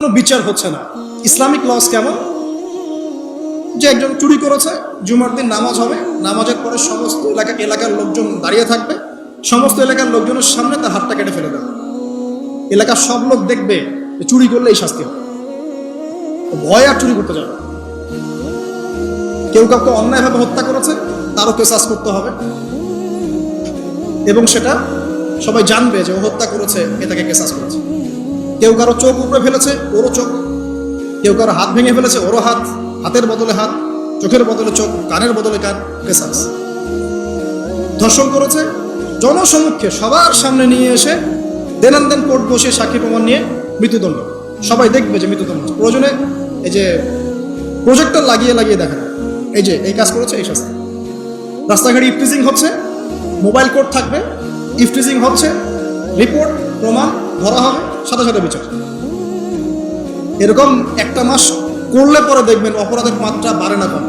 কোনো বিচার হচ্ছে না। ইসলামিক লস কেমন, যে একজন চুরি করেছে, জুমার দিন নামাজ হবে, নামাজের পরে সমস্ত এলাকার লোকজন দাঁড়িয়ে থাকবে, সমস্ত এলাকার লোকজনের সামনে তার হাতটা কেটে ফেলে দেবে। এলাকার সব লোক দেখবে যে চুরি করলে এই শাস্তি হবে, ভয় আর চুরি করতে যাবে। কেউ কাউকে অন্যায়ভাবে হত্যা করেছে, তারও কেসাস করতে হবে, এবং সেটা সবাই জানবে যে ও হত্যা করেছে, এটাকে কেসাস করেছে। কেউ কারো চোখ উপরে ফেলেছে, ওরও চোখ। কেউ কারো হাত ভেঙে ফেলেছে, ওরও হাত। হাতের বদলে হাত, চোখের বদলে চোখ, কানের বদলে কান, কেসাস। ধর্ষণ করেছে, জনসমক্ষে সবার সামনে নিয়ে এসে দেন কোর্ট বসে সাক্ষী প্রমাণ নিয়ে মৃত্যুদণ্ড। সবাই দেখবে যে মৃত্যুদণ্ড। প্রয়োজনে এই যে প্রজেক্টর লাগিয়ে দেখা, এই যে এই কাজ করেছে, এই শাস্তি। রাস্তাঘাটে ইফটিজিং হচ্ছে, মোবাইল কোর্ট থাকবে, ইফটিজিং হচ্ছে, রিপোর্ট প্রমাণ ধরা হবে, সাথে সাথে বিচার। এরকম একটা মাস করলে পরে দেখবেন অপরাধের মাত্রা বাড়ে না কম।